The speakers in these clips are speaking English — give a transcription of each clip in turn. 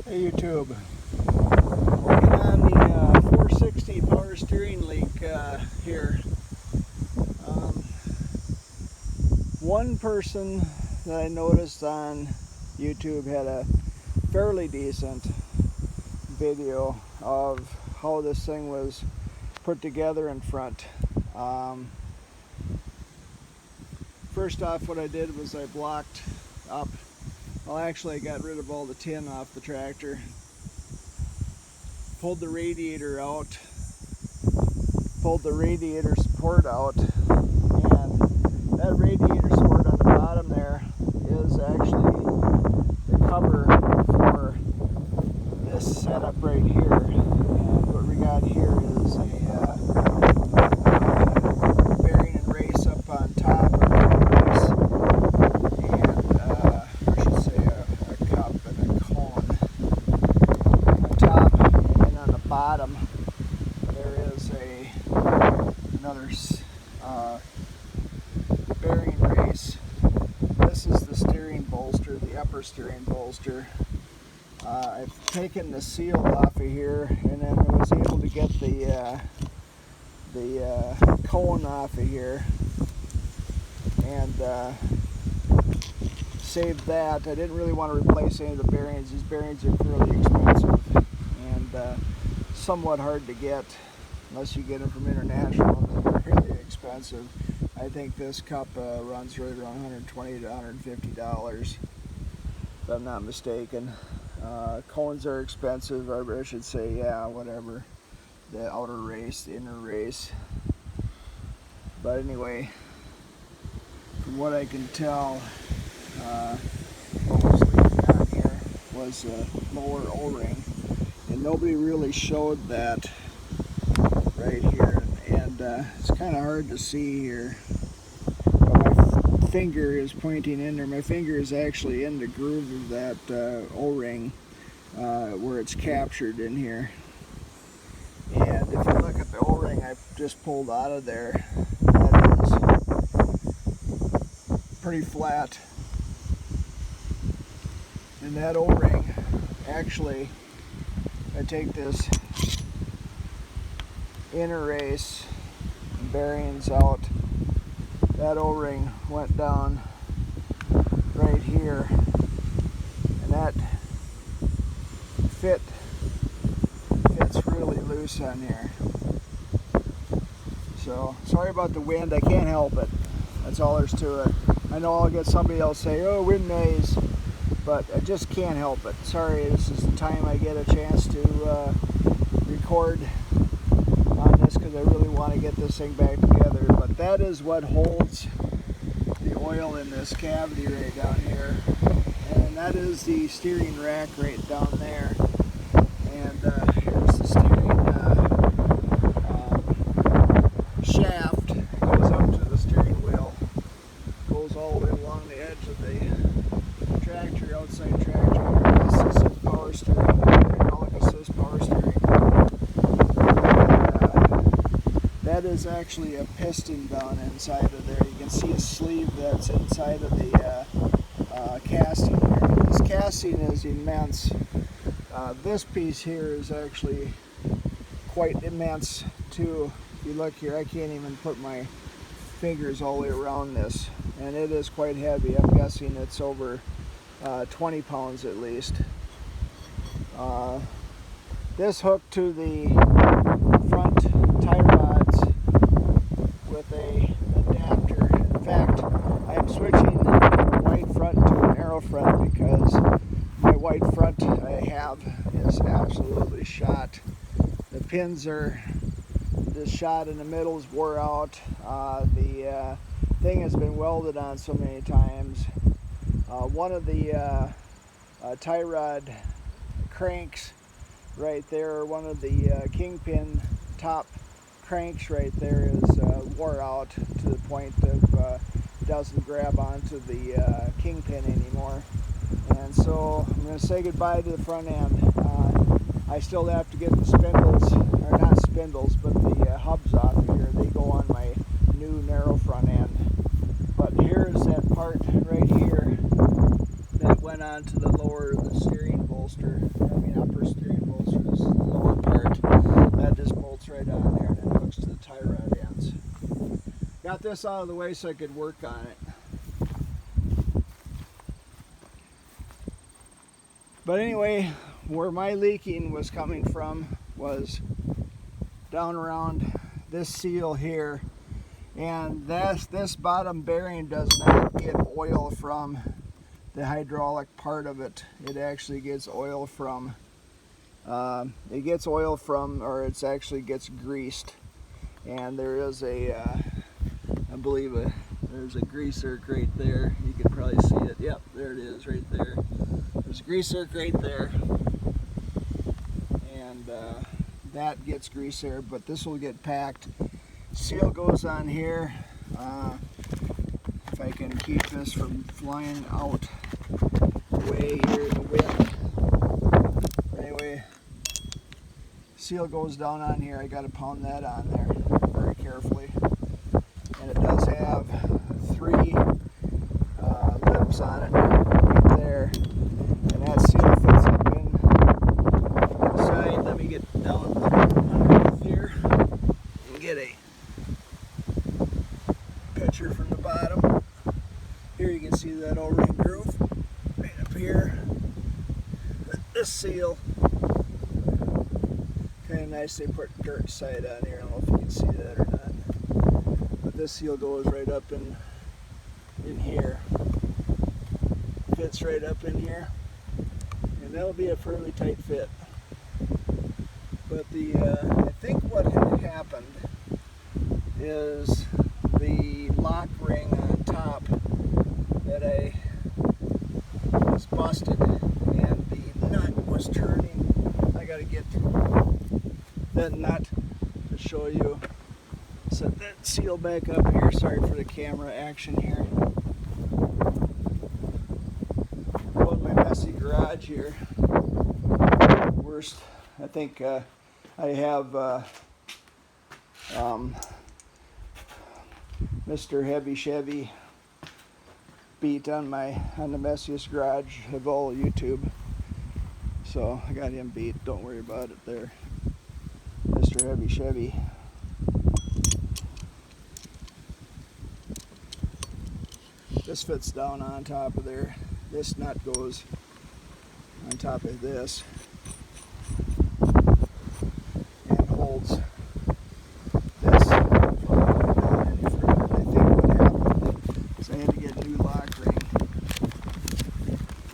Hey YouTube, working on the 460 power steering leak here. One person that I noticed on YouTube had a fairly decent video of how this thing was put together in front. First off, what I did was I blocked up. Well, actually I got rid of all the tin off the tractor, pulled the radiator out, pulled the radiator support out, and that radiator support on the bottom there is actually the cover for this setup right here. And what we got here is a bearing and race up on top of the race, and I should say a cup and a cone on top, and on the bottom there is another bearing race. This is the steering bolster, the upper steering bolster. I've taken the seal off of here, and then I was able to get the cone off of here and saved that. I didn't really want to replace any of the bearings. These bearings are fairly expensive and somewhat hard to get unless you get them from international. They're really expensive. I think this cup runs right around $120 to $150 if I'm not mistaken. Cones are expensive, or I should say, yeah, whatever. The outer race, the inner race. But anyway, from what I can tell, what was leaking on here was a lower O-ring, and nobody really showed that right here, and it's kind of hard to see here. But my finger is pointing in there. My finger is actually in the groove of that O-ring where it's captured in here. And if you look at the O-ring I just pulled out of there, that is pretty flat. And that O-ring, actually, I take this inner race and bearings out, that O-ring went down right here, and that fits really loose on here. So sorry about the wind, I can't help it. That's all there's to it. I know I'll get somebody else say, oh, wind noise, but I just can't help it. Sorry, this is the time I get a chance to record on this because I really want to get this thing back together. But that is what holds the oil in this cavity right down here, and that is the steering rack right down there. And here's the steering shaft. It goes up to the steering wheel, goes all the way along the edge of the tractor, outside tractor. This is power steering, hydraulic assist power steering. That is actually a piston down inside of there. You can see a sleeve that's inside of the casting there. This casting is immense. This piece here is actually quite immense too. If you look here, I can't even put my fingers all the way around this, and it is quite heavy. I'm guessing it's over 20 pounds at least. This hooked to the front tie rods with a adapter. In fact, I'm switching the wide front to a narrow front because my wide front I have is absolutely shot. The pins are just shot in the middle, is wore out. The thing has been welded on so many times. One of the tie rod cranks right there, one of the kingpin top cranks right there is wore out to the point of doesn't grab onto the kingpin anymore. And so I'm going to say goodbye to the front end. I still have to get the spindles, or not spindles, but the hubs off of here. They go on my new narrow front end. But here's that part right here that went onto the lower of the steering bolster. got this out of the way so I could work on it. But anyway, where my leaking was coming from was down around this seal here, and this bottom bearing does not get oil from the hydraulic part of it. It actually gets oil from or it actually gets greased, and there is a I believe there's a grease zerk right there. You can probably see it. Yep, there it is right there. There's a grease zerk right there, and that gets grease there, but this will get packed. Seal goes on here. If I can keep this from flying out way here in the wind. Anyway, seal goes down on here. I got to pound that on there very carefully, and it does have 3 lips on it right there, and that seal fits up inside. Let me get down underneath here and get a picture from the bottom. Here you can see that O-ring groove right up here. This seal, kind of nice. They put dirt side on here. I don't know if you can see that or not. But this seal goes right up in here. Fits right up in here, and that'll be a fairly tight fit. But I think what had happened is the lock ring on top that I was busted, and the nut was turning. I gotta get that nut to show you. Set that seal back up here. Sorry for the camera action here. Go in my messy garage here. Worst, I think I have Mr. Heavy Chevy beat on the messiest garage of all YouTube. So I got him beat. Don't worry about it there, Mr. Heavy Chevy. This fits down on top of there. This nut goes on top of this and holds this from going down any further. I think what happened is I had to get a new lock ring.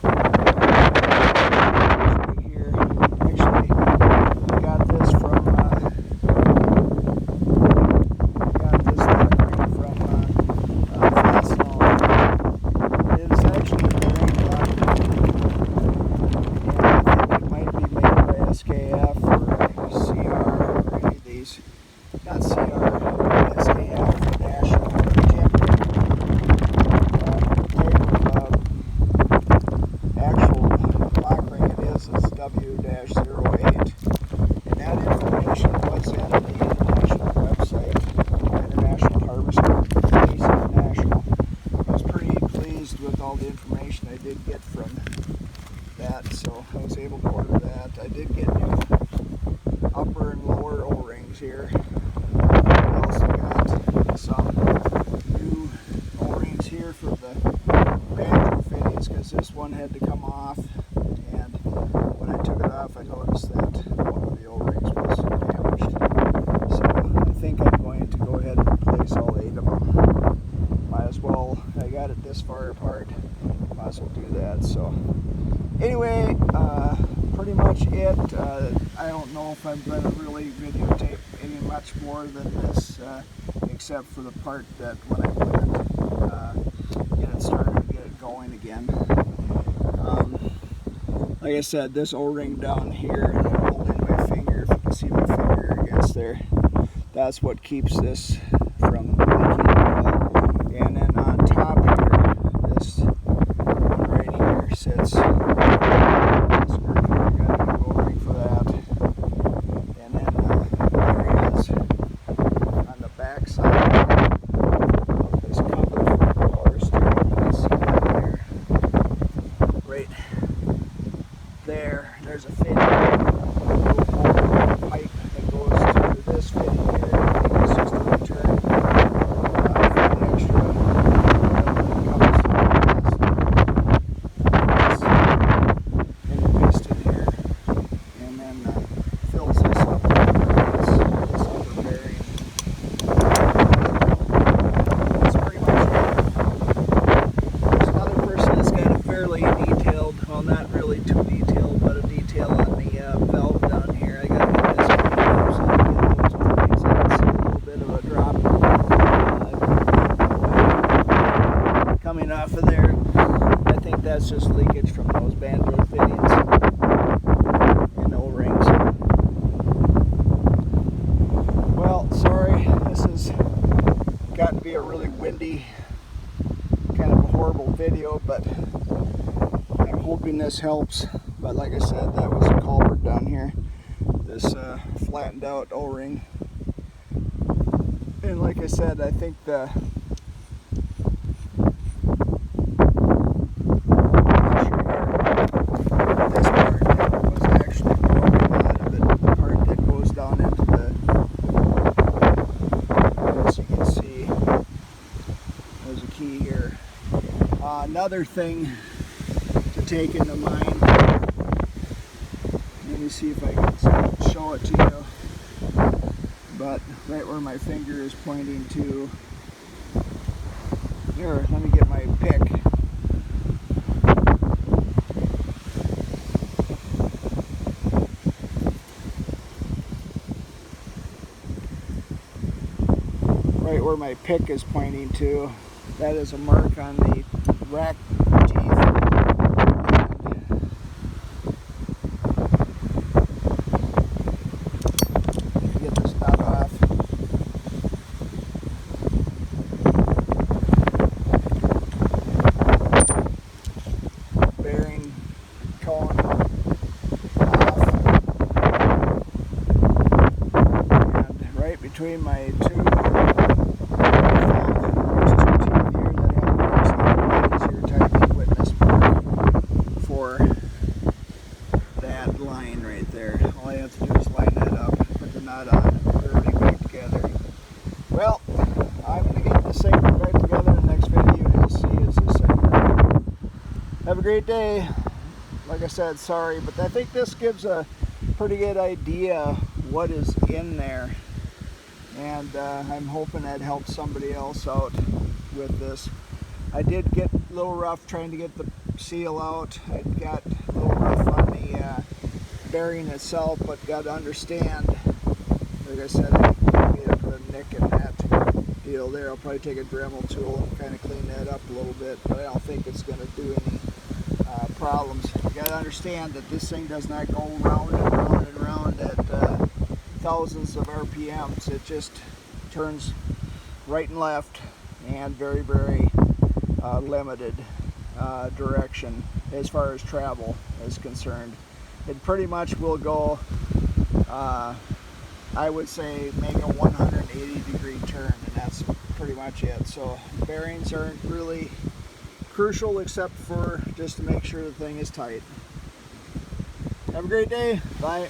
Right here. Actually, I got this from lock ring from Fastenal. It is actually a bearing lock ring, and I think it might be made by SKF or CR or any of these. Not CR, SKF, National, whichever type of actual lock ring it is W-08. And that information was in the international website, International Harvester, International. I was pretty pleased with all the information I did get from that, so I was able to order that. I did get new upper and lower O-rings here. I also got some new O-rings here for the banjo fittings, because this one had to come off, and when I took it off I noticed that one of the O-rings was damaged. So I think I'm going to go ahead and replace all 8 of them. Might as well, I got it this far apart, might as well do that. So anyway, pretty much it. I don't know if I'm going to really videotape any much more than this, except for the part that when I put it, get it started and get it going again. Like I said, this O-ring down here, I'm holding my finger, if you can see my finger against there, that's what keeps this from leaking oil. And then on top here, this one right here sits. This work here, I got a new O-ring for that. And then there is on the back side this cover for Bolster. You can see that there. Right there. There's a fitting, a little pipe that goes to this fitting here. It's just a return video, but I'm hoping this helps. But like I said, that was a culvert down here. This flattened out O-ring. And like I said, I think the this part was actually broken out of it. The part that goes down into the, as you can see, there's a key here. Another thing to take into mind, let me see if I can show it to you, but right where my finger is pointing to, here, let me get my pick. Right where my pick is pointing to, that is a mark on the rack teeth. Get this nut off. Bearing cone off. And right between my two Well, I'm going to get this thing back together in the next video. You'll see as this thing works. Have a great day. Like I said, sorry, but I think this gives a pretty good idea what is in there. And I'm hoping that helps somebody else out with this. I did get a little rough trying to get the seal out. I got a little rough on the bearing itself, but got to understand, like I said, I made a put a nick in that deal there. I'll probably take a Dremel tool and kind of clean that up a little bit, but I don't think it's going to do any problems. You got to understand that this thing does not go round and round and round at thousands of RPMs. It just turns right and left, and very, very limited direction as far as travel is concerned. It pretty much will go, I would say, make a 180-degree turn, and that's pretty much it. So bearings aren't really crucial except for just to make sure the thing is tight. Have a great day. Bye.